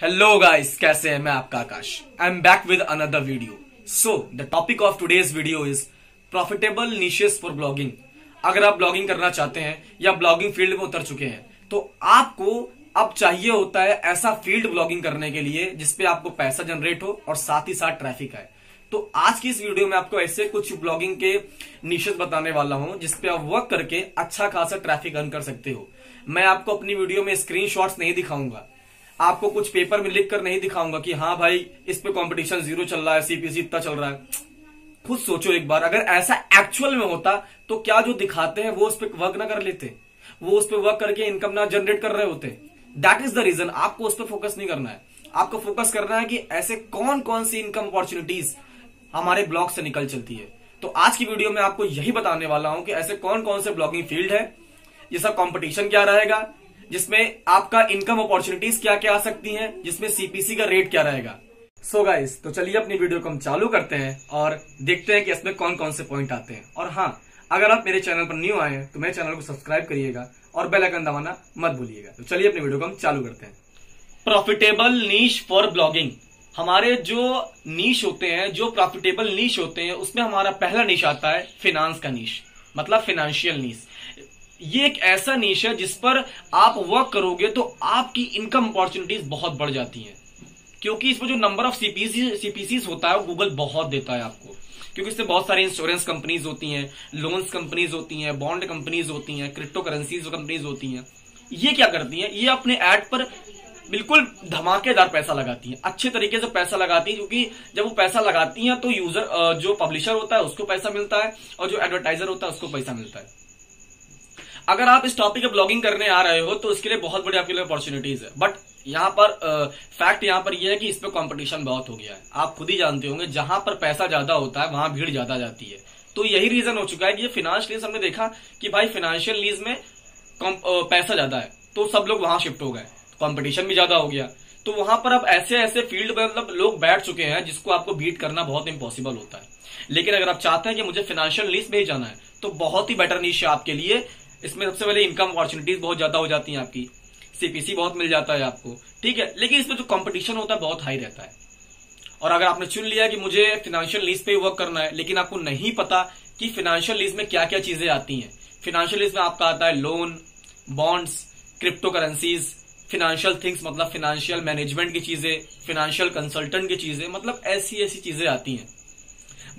Hello guys, कैसे हैं? मैं आपका Akash. I am back with another video. So the topic of today's video is profitable niches for blogging. अगर आप blogging करना चाहते हैं या ब्लॉगिंग फील्ड में उतर चुके हैं तो आपको अब चाहिए होता है ऐसा फील्ड ब्लॉगिंग करने के लिए जिसपे आपको पैसा जनरेट हो और साथ ही साथ ट्रैफिक आए। तो आज की इस वीडियो में आपको ऐसे कुछ ब्लॉगिंग के निशेस बताने वाला हूं जिसपे आप वर्क करके अच्छा खासा ट्रैफिक अर्न कर सकते हो। मैं आपको अपनी वीडियो में स्क्रीनशॉट्स नहीं दिखाऊंगा, आपको कुछ पेपर में लिख कर नहीं दिखाऊंगा कि हाँ भाई इस पे कंपटीशन 0 चल रहा है, सीपीसी इतना चल रहा है। खुद सोचो एक बार, अगर ऐसा एक्चुअल में होता तो क्या जो दिखाते हैं वो उस पर वर्क ना कर लेते, वो उस पर वर्क करके इनकम ना जनरेट कर रहे होते। दैट इज द रीजन आपको उस पर फोकस नहीं करना है। आपको फोकस करना है कि ऐसे कौन कौन सी इनकम अपॉर्चुनिटीज हमारे ब्लॉग से निकल चलती है। तो आज की वीडियो में आपको यही बताने वाला हूं कि ऐसे कौन कौन से ब्लॉगिंग फील्ड है, जिसका कंपटीशन क्या रहेगा, जिसमें आपका इनकम अपॉर्चुनिटीज क्या क्या आ सकती हैं, जिसमें सीपीसी का रेट क्या रहेगा। सो गाइस, तो चलिए अपनी वीडियो को हम चालू करते हैं और देखते हैं कि इसमें कौन कौन से पॉइंट आते हैं। और हाँ, अगर आप मेरे चैनल पर न्यू आए हैं तो मेरे चैनल को सब्सक्राइब करिएगा और बेल आइकन दबाना मत भूलिएगा। तो चलिए अपनी वीडियो को हम चालू करते हैं। Profitable niche for blogging. हमारे जो नीश होते हैं, जो प्रॉफिटेबल नीश होते हैं, उसमें हमारा पहला नीश आता है फिनांस का नीश, मतलब फाइनेंशियल नीश। ये एक ऐसा नीश है जिस पर आप वर्क करोगे तो आपकी इनकम अपॉर्चुनिटीज बहुत बढ़ जाती हैं, क्योंकि इसमें जो नंबर ऑफ सीपीसीज होता है वो गूगल बहुत देता है आपको, क्योंकि इससे बहुत सारी इंश्योरेंस कंपनीज होती हैं, लोन्स कंपनीज होती हैं, बॉन्ड कंपनीज होती हैं, क्रिप्टो करेंसीज कंपनीज होती हैं। ये क्या करती हैं, ये अपने एड पर बिल्कुल धमाकेदार पैसा लगाती हैं, अच्छे तरीके से पैसा लगाती हैं, क्योंकि जब वो पैसा लगाती हैं तो यूजर जो पब्लिशर होता है उसको पैसा मिलता है और जो एडवर्टाइजर होता है उसको पैसा मिलता है। अगर आप इस टॉपिक पे ब्लॉगिंग करने आ रहे हो तो इसके लिए बहुत बड़ी आपके लिए अपॉर्चुनिटीज है, बट यहाँ पर फैक्ट यहाँ पर यह है कि इस पे कंपटीशन बहुत हो गया है। आप खुद ही जानते होंगे, जहां पर पैसा ज्यादा होता है वहां भीड़ ज्यादा जाती है। तो यही रीजन हो चुका है कि ये फाइनेंस लीज हमने देखा कि भाई फाइनेंशियल लीज में पैसा ज्यादा है तो सब लोग वहां शिफ्ट हो गए, कंपटीशन भी ज्यादा हो गया। तो वहां पर अब ऐसे ऐसे फील्ड में मतलब लोग बैठ चुके हैं जिसको आपको बीट करना बहुत इम्पॉसिबल होता है। लेकिन अगर आप चाहते हैं कि मुझे फाइनेंशियल लीज में ही जाना है तो बहुत ही बेटर नीश है आपके लिए। इसमें सबसे पहले इनकम अपॉर्चुनिटीज बहुत ज्यादा हो जाती हैं, आपकी सीपीसी बहुत मिल जाता है आपको, ठीक है। लेकिन इसमें जो कंपटीशन होता है बहुत हाई रहता है। और अगर आपने चुन लिया कि मुझे फाइनेंशियल लीज पे वर्क करना है, लेकिन आपको नहीं पता कि फाइनेंशियल लीज में क्या क्या चीजें आती हैं। फाइनेंशियल लीज में आपका आता है loan, bonds, crypto currencies, financial things मतलब फाइनेंशियल मैनेजमेंट की चीजें, फाइनेंशियल कंसल्टेंट की चीजें, मतलब ऐसी ऐसी चीजें आती हैं।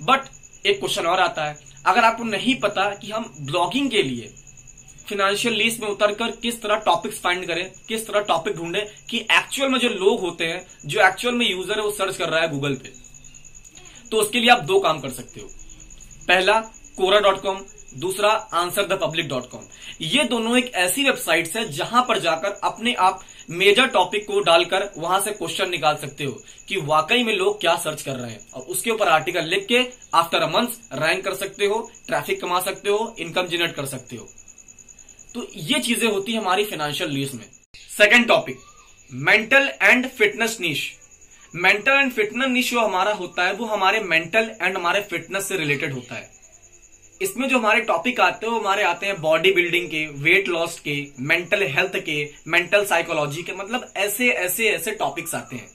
बट एक क्वेश्चन और आता है, अगर आपको नहीं पता कि हम ब्लॉगिंग के लिए फाइनेंशियल लीज में उतरकर किस तरह टॉपिक्स फाइंड करें, किस तरह टॉपिक ढूंढें कि एक्चुअल में जो लोग होते हैं, जो एक्चुअल में यूजर है वो सर्च कर रहा है गूगल पे, तो उसके लिए आप दो काम कर सकते हो। पहला quora.com, दूसरा answerthepublic.com। ये दोनों एक ऐसी वेबसाइट्स है जहां पर जाकर अपने आप मेजर टॉपिक को डालकर वहां से क्वेश्चन निकाल सकते हो कि वाकई में लोग क्या सर्च कर रहे हैं, और उसके ऊपर आर्टिकल लिख के आफ्टर अ मंथ रैंक कर सकते हो, ट्रैफिक कमा सकते हो, इनकम जनरेट कर सकते हो। तो ये चीजें होती है हमारी फाइनेंशियल लीज में। Second topic, mental and fitness niche. Mental and fitness niche जो हमारा होता है वो हमारे मेंटल एंड हमारे फिटनेस से रिलेटेड होता है। इसमें जो हमारे टॉपिक आते हैं वो हमारे आते हैं बॉडी बिल्डिंग के, वेट लॉस के, मेंटल हेल्थ के, मेंटल साइकोलॉजी के, मतलब ऐसे ऐसे ऐसे टॉपिक्स आते हैं।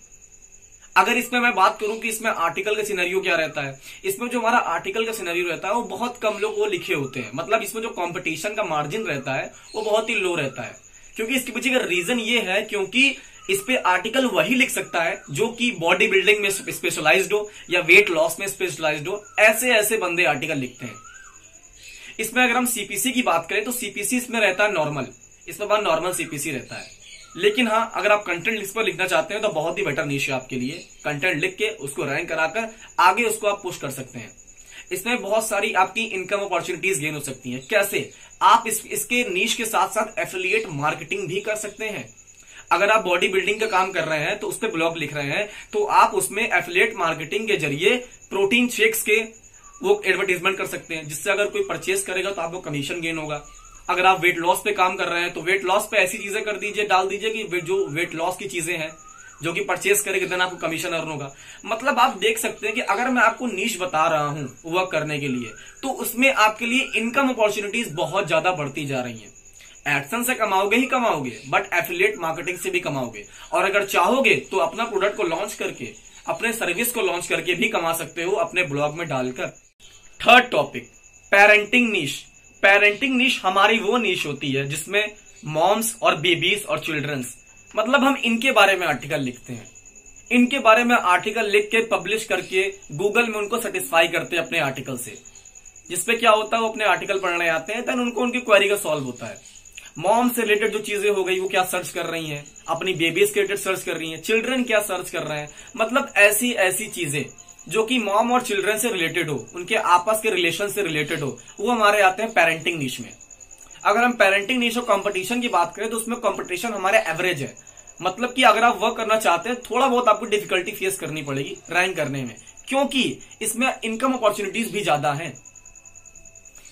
अगर इसमें मैं बात करूं कि इसमें आर्टिकल का सिनेरियो क्या रहता है, इसमें जो हमारा आर्टिकल का सिनेरियो रहता है वो बहुत कम लोग वो लिखे होते हैं, मतलब इसमें जो कंपटीशन का मार्जिन रहता है वो बहुत ही लो रहता है। क्योंकि इसके पीछे का रीजन ये है क्योंकि इस पे आर्टिकल वही लिख सकता है जो कि बॉडी बिल्डिंग में स्पेशलाइज्ड हो या वेट लॉस में स्पेशलाइज्ड हो। ऐसे ऐसे बंदे आर्टिकल लिखते हैं। इसमें अगर हम सीपीसी की बात करें तो सीपीसी इसमें रहता है नॉर्मल, इसमें बाद नॉर्मल सीपीसी रहता है। लेकिन हाँ, अगर आप कंटेंट इस पर लिखना चाहते हैं तो बहुत ही बेटर निश है आपके लिए। कंटेंट लिख के उसको रैंक कराकर आगे उसको आप पुश कर सकते हैं। इसमें बहुत सारी आपकी इनकम अपॉर्चुनिटीज गेन हो सकती हैं। कैसे? आप इसके निश के साथ साथ एफिलिएट मार्केटिंग भी कर सकते हैं। अगर आप बॉडी बिल्डिंग का काम कर रहे हैं तो उस पर ब्लॉग लिख रहे हैं तो आप उसमें एफिलिएट मार्केटिंग के जरिए प्रोटीन शेक्स के वो एडवर्टीजमेंट कर सकते हैं, जिससे अगर कोई परचेज करेगा तो आपको कमीशन गेन होगा। अगर आप वेट लॉस पे काम कर रहे हैं तो वेट लॉस पे ऐसी चीजें कर दीजिए, डाल दीजिए कि जो वेट लॉस की चीजें हैं जो कि परचेज करेंगे देन आपको कमीशन अर्न होगा। मतलब आप देख सकते हैं कि अगर मैं आपको नीश बता रहा हूं वर्क करने के लिए तो उसमें आपके लिए इनकम अपॉर्चुनिटीज बहुत ज्यादा बढ़ती जा रही हैं। एडसेंस से कमाओगे ही कमाओगे, बट एफिलिएट मार्केटिंग से भी कमाओगे। और अगर चाहोगे तो अपना प्रोडक्ट को लॉन्च करके, अपने सर्विस को लॉन्च करके भी कमा सकते हो अपने ब्लॉग में डालकर। थर्ड टॉपिक, पेरेंटिंग नीश। पेरेंटिंग नीश हमारी वो नीश होती है जिसमें मॉम्स और बेबीज और चिल्ड्रंस, मतलब हम इनके बारे में आर्टिकल लिखते हैं। इनके बारे में आर्टिकल लिख के पब्लिश करके गूगल में उनको सेटिस्फाई करते हैं अपने आर्टिकल से, जिसपे क्या होता है वो अपने आर्टिकल पढ़ने आते हैं, देन उनको उनकी क्वेरी का सॉल्व होता है। मॉम से रिलेटेड जो चीजें हो गई वो क्या सर्च कर रही हैं, अपनी बेबीज के रिलेटेड सर्च कर रही हैं, चिल्ड्रन क्या सर्च कर रहे हैं, मतलब ऐसी ऐसी चीजें जो कि मॉम और चिल्ड्रन से रिलेटेड हो, उनके आपस के रिलेशन से रिलेटेड हो, वो हमारे आते हैं पेरेंटिंग नीश में। अगर हम पेरेंटिंग नीश और कंपटीशन की बात करें तो उसमें कंपटीशन हमारे एवरेज है, मतलब कि अगर आप वर्क करना चाहते हैं थोड़ा बहुत आपको डिफिकल्टी फेस करनी पड़ेगी रैंक करने में, क्योंकि इसमें इनकम अपॉर्चुनिटीज भी ज्यादा हैं।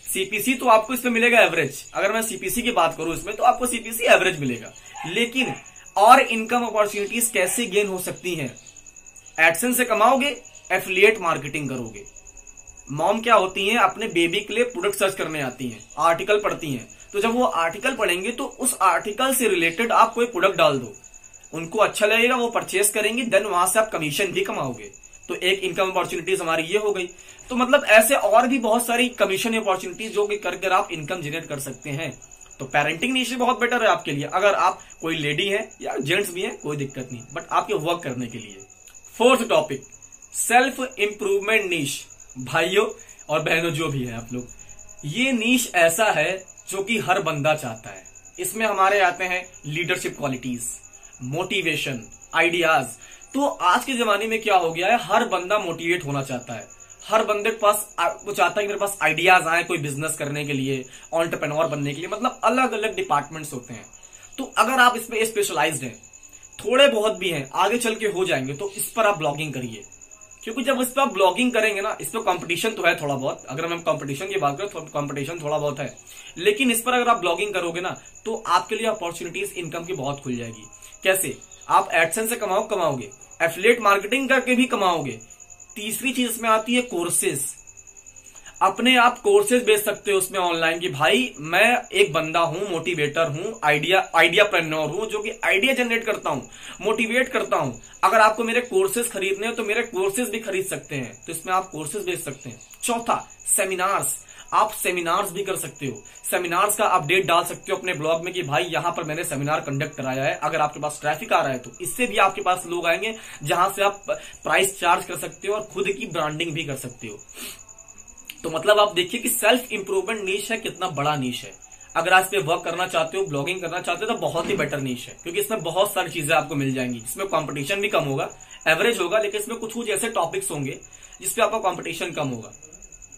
सीपीसी तो आपको इसमें मिलेगा एवरेज, अगर मैं सीपीसी की बात करूं इसमें तो आपको सीपीसी एवरेज मिलेगा, लेकिन और इनकम अपॉर्चुनिटीज कैसे गेन हो सकती हैं? एडसेंस से कमाओगे, एफिलिएट मार्केटिंग करोगे। मॉम क्या होती हैं, अपने बेबी के लिए प्रोडक्ट सर्च करने आती हैं, आर्टिकल पढ़ती हैं, तो जब वो आर्टिकल पढ़ेंगे तो उस आर्टिकल से रिलेटेड आप कोई प्रोडक्ट डाल दो, उनको अच्छा लगेगा, वो परचेस करेंगे, देन वहां से आप कमीशन भी कमाओगे। तो एक इनकम अपॉर्चुनिटीज हमारी ये हो गई। तो मतलब ऐसे और भी बहुत सारी कमीशन अपॉर्चुनिटीज जो कि करके आप इनकम जनरेट कर सकते हैं। तो पेरेंटिंग नीश बहुत बेटर है आपके लिए, अगर आप कोई लेडी है या जेंट्स भी है कोई दिक्कत नहीं, बट आपके वर्क करने के लिए। फोर्थ टॉपिक, सेल्फ इंप्रूवमेंट नीश। भाइयों और बहनों जो भी है आप लोग, ये नीश ऐसा है जो कि हर बंदा चाहता है। इसमें हमारे आते हैं लीडरशिप क्वालिटीज, मोटिवेशन, आइडियाज। तो आज के जमाने में क्या हो गया है, हर बंदा मोटिवेट होना चाहता है, हर बंदे के पास वो चाहता है कि मेरे पास आइडियाज आए कोई बिजनेस करने के लिए, एंटरप्रेन्योर बनने के लिए, मतलब अलग अलग डिपार्टमेंट्स होते हैं। तो अगर आप इसमें स्पेशलाइज्ड हैं, थोड़े बहुत भी हैं, आगे चल के हो जाएंगे, तो इस पर आप ब्लॉगिंग करिए, क्योंकि जब इस पर आप ब्लॉगिंग करेंगे ना, इस पर कंपटीशन तो है थोड़ा बहुत, अगर हम कंपटीशन की बात करें तो कंपटीशन थोड़ा बहुत है, लेकिन इस पर अगर आप ब्लॉगिंग करोगे ना तो आपके लिए अपॉर्चुनिटीज इनकम की बहुत खुल जाएगी। कैसे? आप एडसेंस से कमाओगे, एफिलिएट मार्केटिंग करके भी कमाओगे। तीसरी चीज इसमें आती है कोर्सेज। अपने आप कोर्सेज बेच सकते हो उसमें ऑनलाइन की, भाई मैं एक बंदा हूं, मोटिवेटर हूं, आइडियाप्रेन्योर हूं, जो कि आइडिया जनरेट करता हूं, मोटिवेट करता हूं। अगर आपको मेरे कोर्सेज खरीदने हो तो मेरे कोर्सेज भी खरीद सकते हैं, तो इसमें आप कोर्सेज बेच सकते हैं। चौथा, सेमिनार्स। आप सेमिनार्स भी कर सकते हो, सेमिनार्स का अपडेट डाल सकते हो अपने ब्लॉग में कि भाई यहां पर मैंने सेमिनार कंडक्ट कराया है। अगर आपके पास ट्रैफिक आ रहा है तो इससे भी आपके पास लोग आएंगे, जहां से आप प्राइस चार्ज कर सकते हो और खुद की ब्रांडिंग भी कर सकते हो। तो मतलब आप देखिए कि सेल्फ इंप्रूवमेंट नीश है, कितना बड़ा नीश है। अगर आप इस पे वर्क करना चाहते हो, ब्लॉगिंग करना चाहते हो, तो बहुत ही बेटर नीश है, क्योंकि इसमें बहुत सारी चीजें आपको मिल जाएंगी, जिसमें कंपटीशन भी कम होगा, एवरेज होगा, लेकिन इसमें कुछ कुछ ऐसे टॉपिक्स होंगे जिसपे आपका कंपटीशन कम होगा।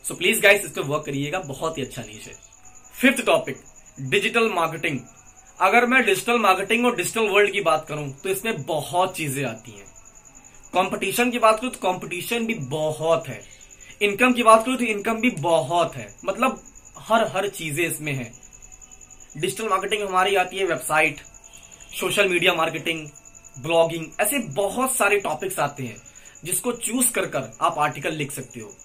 सो प्लीज गाइस इस पे वर्क करिएगा, बहुत ही अच्छा नीश है। Fifth topic, digital marketing. अगर मैं डिजिटल मार्केटिंग और डिजिटल वर्ल्ड की बात करूं तो इसमें बहुत चीजें आती हैं। कंपटीशन की बात करूं तो कंपटीशन भी बहुत है, इनकम की बात करूं तो इनकम भी बहुत है, मतलब हर चीजें इसमें है। डिजिटल मार्केटिंग हमारी आती है website, social media marketing, blogging, ऐसे बहुत सारे टॉपिक्स आते हैं जिसको चूज कर आप आर्टिकल लिख सकते हो।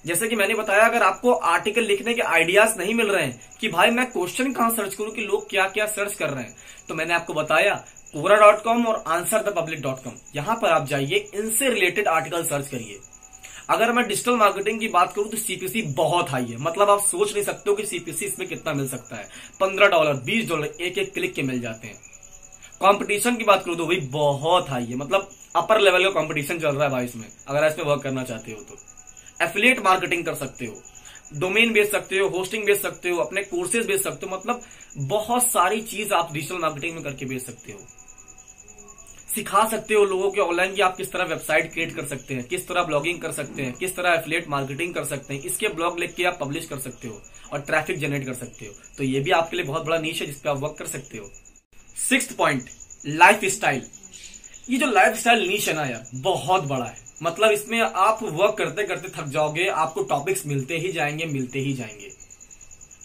जैसे कि मैंने बताया, अगर आपको आर्टिकल लिखने के आइडियाज नहीं मिल रहे हैं कि भाई मैं क्वेश्चन कहां सर्च करूं कि लोग क्या क्या सर्च कर रहे हैं, तो मैंने आपको बताया quora.com और answerthepublic.com, यहां पर आप जाइए, इनसे रिलेटेड आर्टिकल सर्च करिए। अगर मैं डिजिटल मार्केटिंग की बात करूं तो सीपीसी बहुत हाई है, मतलब आप सोच नहीं सकते हो कि सीपीसी इसमें कितना मिल सकता है। $15, $20 एक क्लिक के मिल जाते हैं। कंपटीशन की बात करूं तो भाई बहुत हाई है, मतलब अपर लेवल का कंपटीशन चल रहा है भाई इसमें, अगर आप इसमें वर्क करना चाहते हो तो। एफिलिएट मार्केटिंग कर सकते हो, डोमेन बेच सकते हो, होस्टिंग बेच सकते हो, अपने कोर्सेज बेच सकते हो, मतलब बहुत सारी चीज आप डिजिटल मार्केटिंग में करके बेच सकते हो। सिखा सकते हो लोगों के ऑनलाइन कि आप किस तरह वेबसाइट क्रिएट कर सकते हैं, किस तरह ब्लॉगिंग कर सकते हैं, किस तरह एफिलिएट मार्केटिंग कर सकते हैं, इसके ब्लॉग लिख के आप पब्लिश कर सकते हो और ट्रैफिक जनरेट कर सकते हो। तो ये भी आपके लिए बहुत बड़ा नीश है जिसपे आप वर्क कर सकते हो। Sixth point, life style. ये जो लाइफ स्टाइल नीश है ना यार, बहुत बड़ा है, मतलब इसमें आप वर्क करते करते थक जाओगे, आपको टॉपिक्स मिलते ही जाएंगे।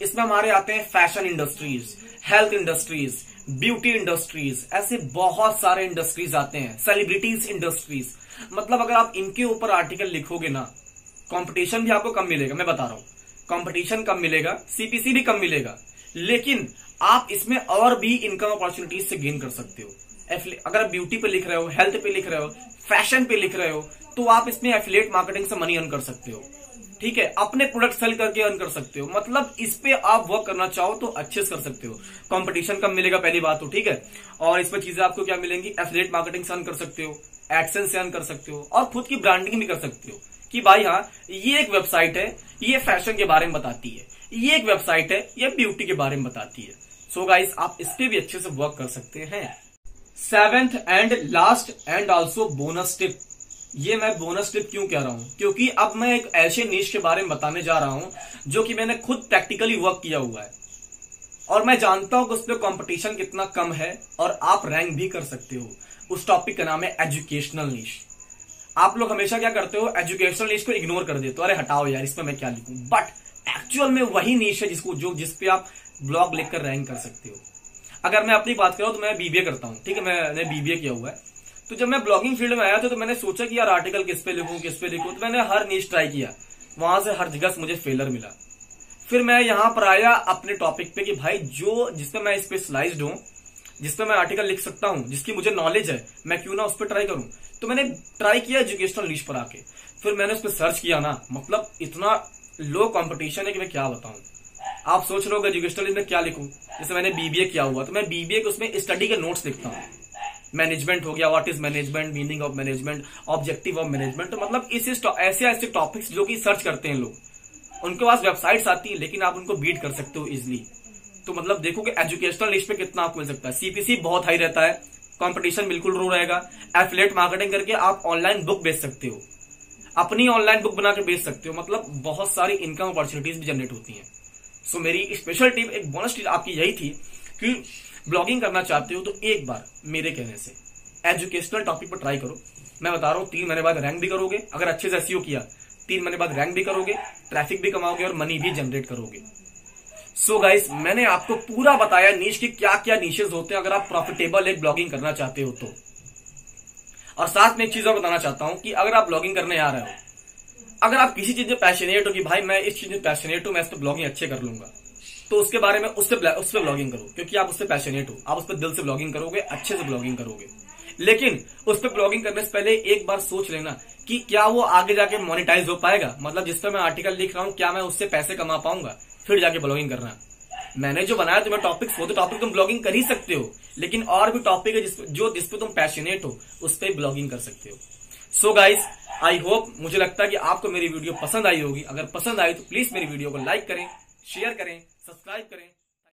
इसमें हमारे आते हैं fashion industries, health industries, beauty industries, ऐसे बहुत सारे इंडस्ट्रीज आते हैं, सेलिब्रिटीज इंडस्ट्रीज। मतलब अगर आप इनके ऊपर आर्टिकल लिखोगे ना, कंपटीशन भी आपको कम मिलेगा, मैं बता रहा हूं, कंपटीशन कम मिलेगा, सीपीसी भी कम मिलेगा, लेकिन आप इसमें और भी इनकम अपॉर्चुनिटीज से गेन कर सकते हो। अगर आप ब्यूटी पे लिख रहे हो, हेल्थ पे लिख रहे हो, फैशन पे लिख रहे हो, तो आप इसमें एफिलिएट मार्केटिंग से मनी अर्न कर सकते हो। ठीक है, अपने प्रोडक्ट सेल करके अर्न कर सकते हो। मतलब इस पे आप वर्क करना चाहो तो अच्छे से कर सकते हो। कंपटीशन कम मिलेगा पहली बात तो, ठीक है। और इसमें चीजें आपको क्या मिलेंगी, एफिलिएट मार्केटिंग से अर्न कर सकते हो, एडसेंस से अर्न कर सकते हो, और खुद की ब्रांडिंग भी कर सकते हो कि भाई हाँ ये एक वेबसाइट है, ये फैशन के बारे में बताती है, ये एक वेबसाइट है, ये ब्यूटी के बारे में बताती है। सो गाइस, आप इस पे भी अच्छे से वर्क कर सकते हैं। 7th and last and also bonus tip. ये मैं बोनस टिप क्यों कह रहा हूं, क्योंकि अब मैं एक ऐसे नीश के बारे में बताने जा रहा हूं जो कि मैंने खुद प्रैक्टिकली वर्क किया हुआ है, और मैं जानता हूं कि उस पर कॉम्पिटिशन कितना कम है और आप रैंक भी कर सकते हो। उस टॉपिक का नाम है एजुकेशनल नीश। आप लोग हमेशा क्या करते हो, एजुकेशनल नीश को इग्नोर कर देते हो, अरे हटाओ यार इसमें मैं क्या लिखूं। बट एक्चुअल में वही नीश है जिसपे आप ब्लॉग लिखकर रैंक कर सकते हो। अगर मैं अपनी बात करूं तो मैं बीबीए करता हूं, ठीक है, मैंने बीबीए किया हुआ है। तो जब मैं ब्लॉगिंग फील्ड में आया था तो मैंने सोचा कि यार आर्टिकल किस पे लिखूं, तो मैंने हर नीश ट्राई किया, वहां से हर जगह से मुझे फेलर मिला। फिर मैं यहां पर आया अपने टॉपिक पे कि भाई जिसपे मैं स्पेशलाइज्ड हूं, जिसपे मैं आर्टिकल लिख सकता हूं, जिसकी मुझे नॉलेज है, मैं क्यों ना उस पर ट्राई करूं। तो मैंने ट्राई किया एजुकेशनल नीश पर आके। फिर मैंने उस पर सर्च किया ना, मतलब इतना लो कंपटीशन है कि मैं क्या बताऊं। आप सोच रहे हो एजुकेशनल में क्या लिखूं, जैसे मैंने बीबीए किया हुआ तो मैं बीबीए के उसमें स्टडी के नोट्स लिखता हूं। मैनेजमेंट हो गया, what is management, meaning of management, objective of management. तो मतलब ऐसे ऐसे टॉपिक्स जो कि सर्च करते हैं लोग, उनके पास वेबसाइट्स आती है लेकिन आप उनको बीट कर सकते हो इजिली। तो मतलब देखो कि एजुकेशनल लिस्ट पे कितना आपको मिल सकता है। सीपीसी बहुत हाई रहता है, कंपटीशन बिल्कुल लो रहेगा। एफिलिएट मार्केटिंग करके आप ऑनलाइन बुक बेच सकते हो, अपनी ऑनलाइन बुक बना के बेच सकते हो। मतलब बहुत सारी इनकम अपॉर्चुनिटीज भी जनरेट होती हैं। सो मेरी स्पेशल टिप, एक बोनस टिप आपकी यही थी कि ब्लॉगिंग करना चाहते हो तो एक बार मेरे कहने से एजुकेशनल टॉपिक पर ट्राई करो। मैं बता रहा हूं 3 महीने बाद रैंक भी करोगे, अगर अच्छे से एसईओ किया 3 महीने बाद रैंक भी करोगे, ट्रैफिक भी कमाओगे और मनी भी जनरेट करोगे। सो गाइस, मैंने आपको पूरा बताया नीश की क्या क्या नीशेस होते हैं अगर आप प्रॉफिटेबल एक ब्लॉगिंग करना चाहते हो तो। और साथ में एक चीज और बताना चाहता हूं कि अगर आप ब्लॉगिंग करने आ रहे हो, अगर आप किसी चीज में पैशनेट हो कि भाई मैं इस चीज में पैशनेट हूं, मैं इस पर ब्लॉगिंग अच्छे कर लूंगा, तो उसके बारे में उस पर ब्लॉगिंग करो, क्योंकि आप उससे पैशनेट हो, आप उस पर दिल से ब्लॉगिंग करोगे, अच्छे से ब्लॉगिंग करोगे। लेकिन उस पर ब्लॉगिंग करने से पहले एक बार सोच लेना कि क्या वो आगे जाके मोनेटाइज हो पाएगा, मतलब जिस पर मैं आर्टिकल लिख रहा हूं क्या मैं उससे पैसे कमा पाऊंगा, फिर जाके ब्लॉगिंग करना। मैंने जो बनाया तुम्हें टॉपिक्स, वो तो टॉपिक तुम ब्लॉगिंग कर ही सकते हो, लेकिन और भी टॉपिक है जिसपे तुम पैशनेट हो, उस पर ब्लॉगिंग कर सकते हो। सो गाइस, आई होप, मुझे लगता है कि आपको मेरी वीडियो पसंद आई होगी। अगर पसंद आई तो प्लीज मेरी वीडियो को लाइक करें, शेयर करें, सब्सक्राइब करें।